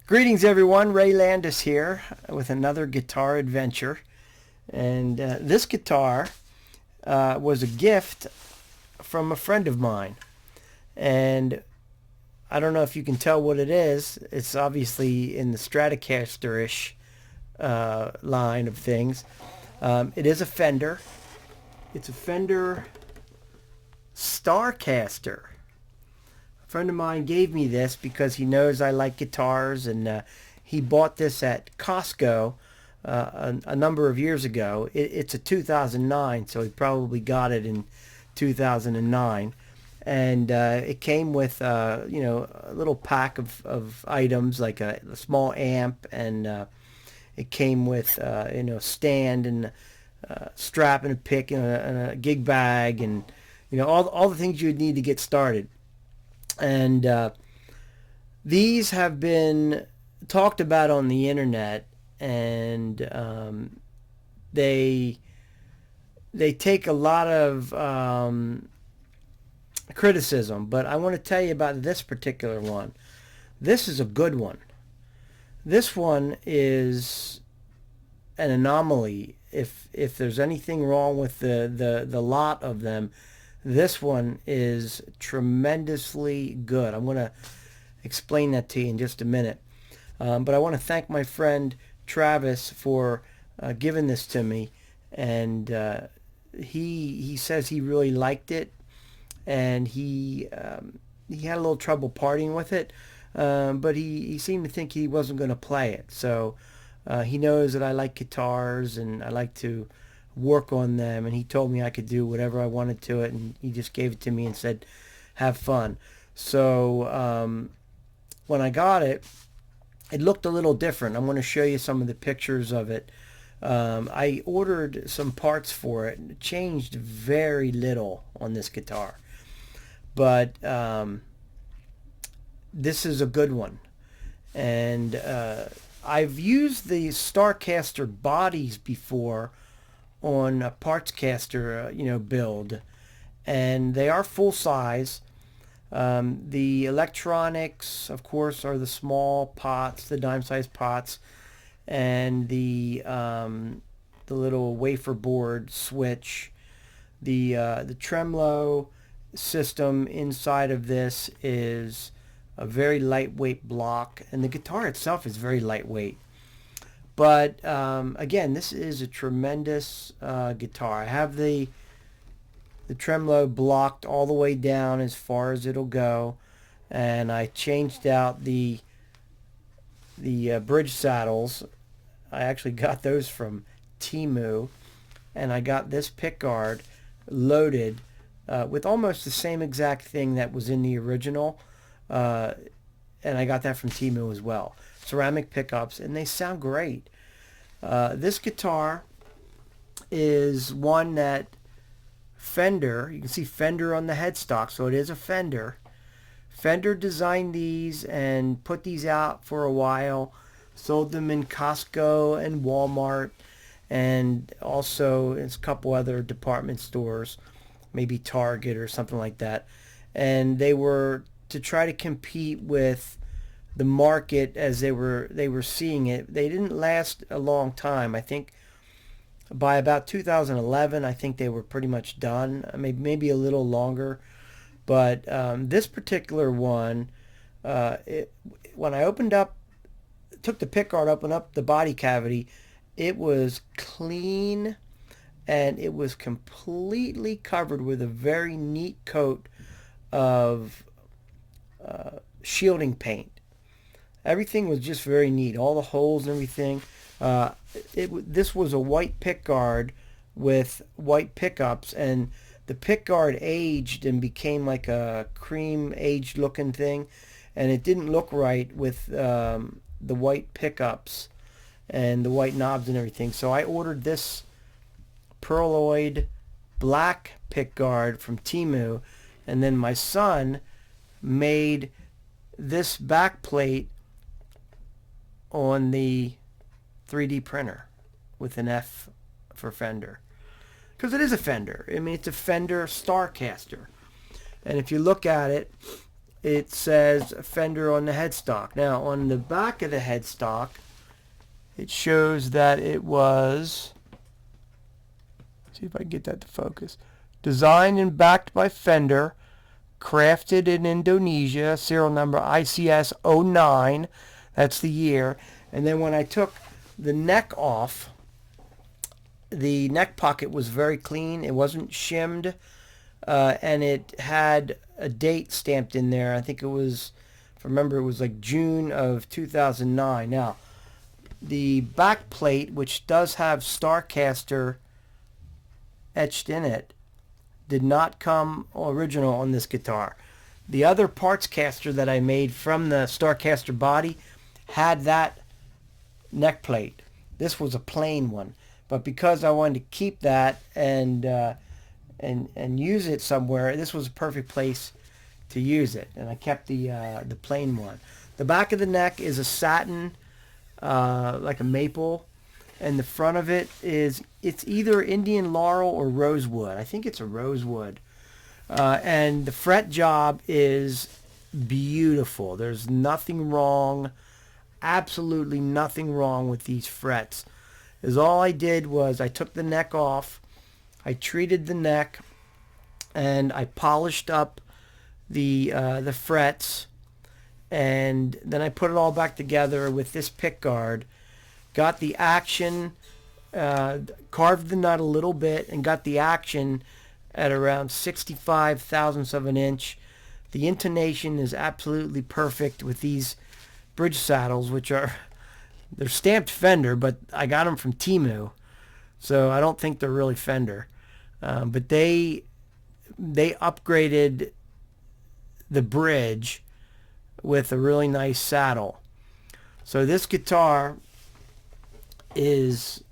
Greetings everyone, Ray Landis here with another guitar adventure. And this guitar was a gift from a friend of mine. And I don't know if you can tell what it is. It's obviously in the Stratocaster-ish line of things. It is a Fender. It's a Fender Starcaster. A friend of mine gave me this because he knows I like guitars, and he bought this at Costco a number of years ago. It's a 2009, so he probably got it in 2009. And it came with a little pack of items like a small amp, and it came with stand and strap and a pick and a gig bag, and all the things you would need to get started. And these have been talked about on the internet, and they take a lot of criticism, but I want to tell you about this particular one. This is a good one. This one is an anomaly. If there's anything wrong with the lot of them, this one is tremendously good. I'm going to explain that to you in just a minute. But I want to thank my friend Travis for giving this to me. And he says he really liked it. And he had a little trouble partying with it. But he seemed to think he wasn't going to play it. So he knows that I like guitars and I like to work on them, and he told me I could do whatever I wanted to it, and he just gave it to me and said have fun. So when I got it, it looked a little different. I'm going to show you some of the pictures of it. I ordered some parts for it. It changed very little on this guitar, but this is a good one. And I've used the Starcaster bodies before on a Partscaster, build, and they are full size. The electronics, of course, are the small pots, the dime-sized pots, and the little wafer board switch. The tremolo system inside of this is a very lightweight block, and the guitar itself is very lightweight. But again, this is a tremendous guitar. I have the tremolo blocked all the way down as far as it'll go, and I changed out the bridge saddles. I actually got those from Temu, and I got this pickguard loaded with almost the same exact thing that was in the original, and I got that from Temu as well. Ceramic pickups, and they sound great. This guitar is one that Fender, you can see Fender on the headstock, so it is a Fender. Fender designed these and put these out for a while, sold them in Costco and Walmart, and also in a couple other department stores, maybe Target or something like that. And they were to try to compete with the market as they were seeing it. They didn't last a long time. I think by about 2011, I think they were pretty much done. Maybe a little longer. But this particular one, when I took the pickguard, opened up the body cavity, it was clean, and it was completely covered with a very neat coat of shielding paint. Everything was just very neat. All the holes and everything. This was a white pickguard with white pickups, and the pickguard aged and became like a cream aged looking thing, and it didn't look right with the white pickups and the white knobs and everything. So I ordered this pearloid black pickguard from Temu, and then my son made this back plate on the 3D printer with an F for Fender, because it is a Fender. I mean, it's a Fender Starcaster, and if you look at it, it says Fender on the headstock. Now on the back of the headstock, it shows that it was, see if I can get that to focus, designed and backed by Fender, crafted in Indonesia, serial number ICS 09, that's the year. And then when I took the neck off, the neck pocket was very clean. It wasn't shimmed, and it had a date stamped in there. I think it was, if I remember, it was like June of 2009. Now, the back plate, which does have Starcaster etched in it, did not come original on this guitar. The other parts caster that I made from the Starcaster body had that neck plate. This was a plain one, but because I wanted to keep that and use it somewhere, this was a perfect place to use it, and I kept the plain one. The back of the neck is a satin, like a maple, and the front of it is, it's either Indian laurel or rosewood. I think it's a rosewood. And the fret job is beautiful. There's nothing wrong, absolutely nothing wrong with these frets. Is all I did was I took the neck off, I treated the neck, and I polished up the frets, and then I put it all back together with this pick guard. Got the action, carved the nut a little bit, and got the action at around 65 thousandths of an inch. The intonation is absolutely perfect with these bridge saddles, which are, they're stamped Fender, but I got them from Temu, so I don't think they're really Fender. But they upgraded the bridge with a really nice saddle. So this guitar is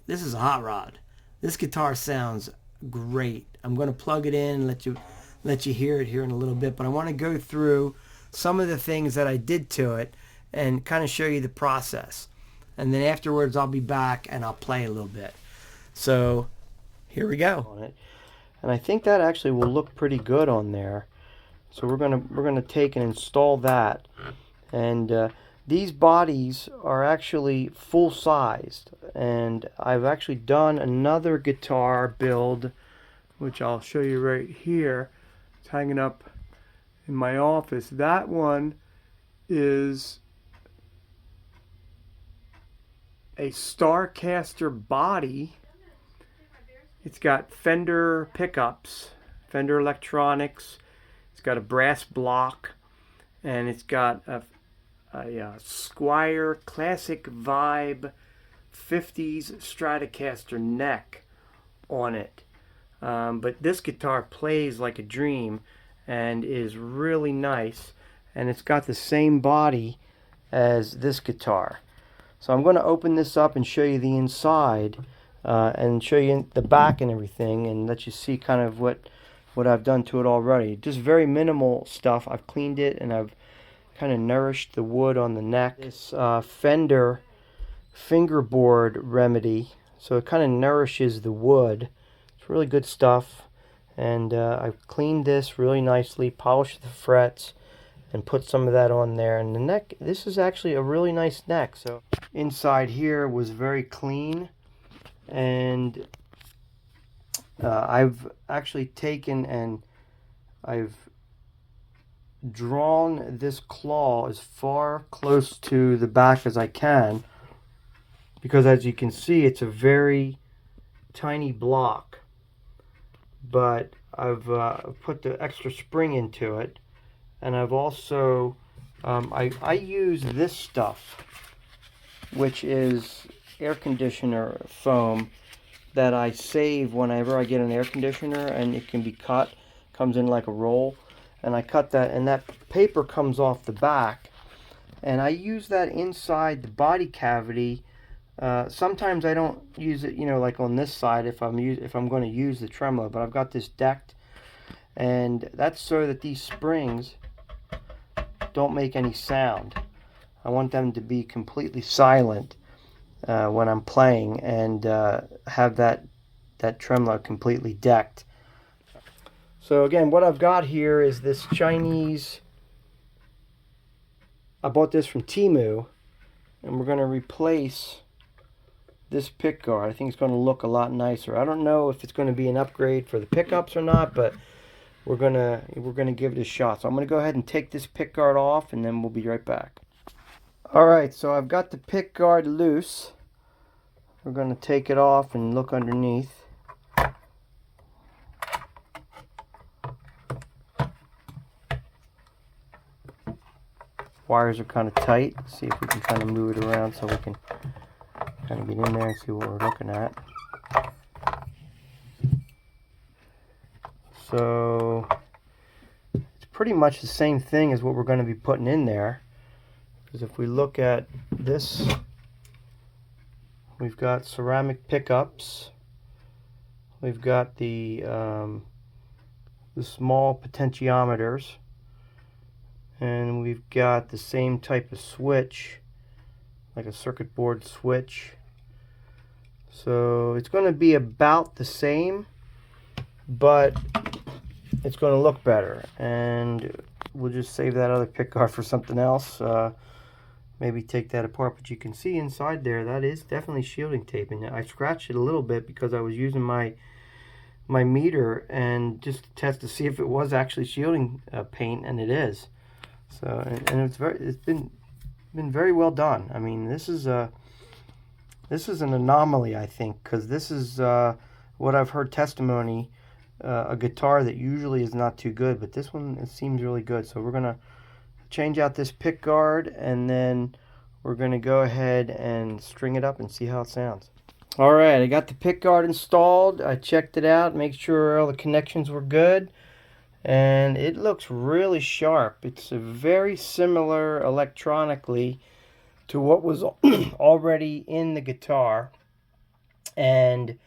a hot rod. This guitar sounds great. I'm going to plug it in and let you hear it here in a little bit, but I want to go through some of the things that I did to it and kind of show you the process. And then afterwards I'll be back and I'll play a little bit. So here we go on it. And I think that actually will look pretty good on there. So we're gonna take and install that. And these bodies are actually full sized, and I've actually done another guitar build, which I'll show you right here. It's hanging up in my office. That one is a Starcaster body. It's got Fender pickups, Fender electronics. It's got a brass block, and it's got a Squier Classic Vibe 50s Stratocaster neck on it. But this guitar plays like a dream and is really nice, and it's got the same body as this guitar. So I'm going to open this up and show you the inside, and show you the back and everything, and let you see kind of what I've done to it already. Just very minimal stuff. I've cleaned it and I've kind of nourished the wood on the neck. This Fender fingerboard remedy, so it kind of nourishes the wood. It's really good stuff, and I've cleaned this really nicely, polished the frets, and put some of that on there. And the neck, this is actually a really nice neck. So inside here was very clean, and I've actually taken and I've drawn this claw as far close to the back as I can, because as you can see, it's a very tiny block, but I've put the extra spring into it. And I've also I use this stuff, which is air conditioner foam, that I save whenever I get an air conditioner, and it can be cut, comes in like a roll, and I cut that, and that paper comes off the back, and I use that inside the body cavity. Sometimes I don't use it, like on this side if I'm going to use the tremolo, but I've got this decked, and that's so that these springs don't make any sound. I want them to be completely silent when I'm playing, and have that tremolo completely decked. So again, what I've got here is this Chinese I bought this from Temu, and we're going to replace this pick guard. I think it's going to look a lot nicer. I don't know if it's going to be an upgrade for the pickups or not, but we're gonna give it a shot. So I'm going to go ahead and take this pick guard off, and then we'll be right back. Alright, so I've got the pick guard loose. We're going to take it off and look underneath. Wires are kind of tight. Let's see if we can kind of move it around so we can kind of get in there and see what we're looking at. So it's pretty much the same thing as what we're going to be putting in there. Because if we look at this, we've got ceramic pickups. We've got the small potentiometers. And we've got the same type of switch, like a circuit board switch. So it's going to be about the same, but it's going to look better. And we'll just save that other pick guard for something else. Maybe take that apart. But you can see inside there, that is definitely shielding tape. And I scratched it a little bit because I was using my meter and just to test to see if it was actually shielding paint, and it is. So and it's been very well done. I mean, this is an anomaly, I think, because this is what I've heard testimony, a guitar that usually is not too good, but this one, it seems really good. So we're gonna change out this pick guard, and then we're gonna go ahead and string it up and see how it sounds. All right, I got the pick guard installed. I checked it out, make sure all the connections were good. And it looks really sharp. It's very similar electronically to what was already in the guitar, and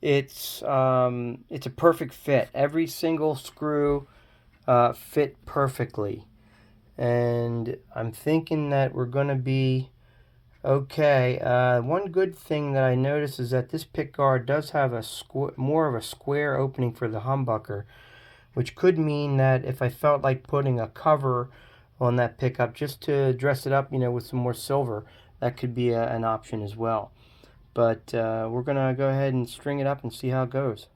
it's a perfect fit. Every single screw fit perfectly, and I'm thinking that we're going to be okay. One good thing that I noticed is that this pick guard does have a more of a square opening for the humbucker, which could mean that if I felt like putting a cover on that pickup just to dress it up, you know, with some more silver, that could be an option as well. But we're going to go ahead and string it up and see how it goes.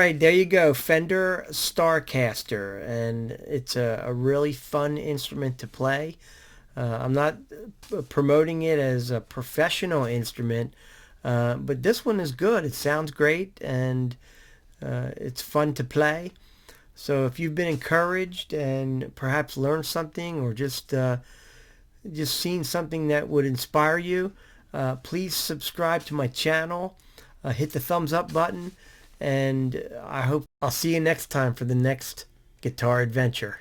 right, there you go, Fender Starcaster, and it's a really fun instrument to play. I'm not promoting it as a professional instrument, but this one is good. It sounds great, and it's fun to play. So if you've been encouraged and perhaps learned something, or just seen something that would inspire you, please subscribe to my channel. Hit the thumbs up button, and I hope I'll see you next time for the next guitar adventure.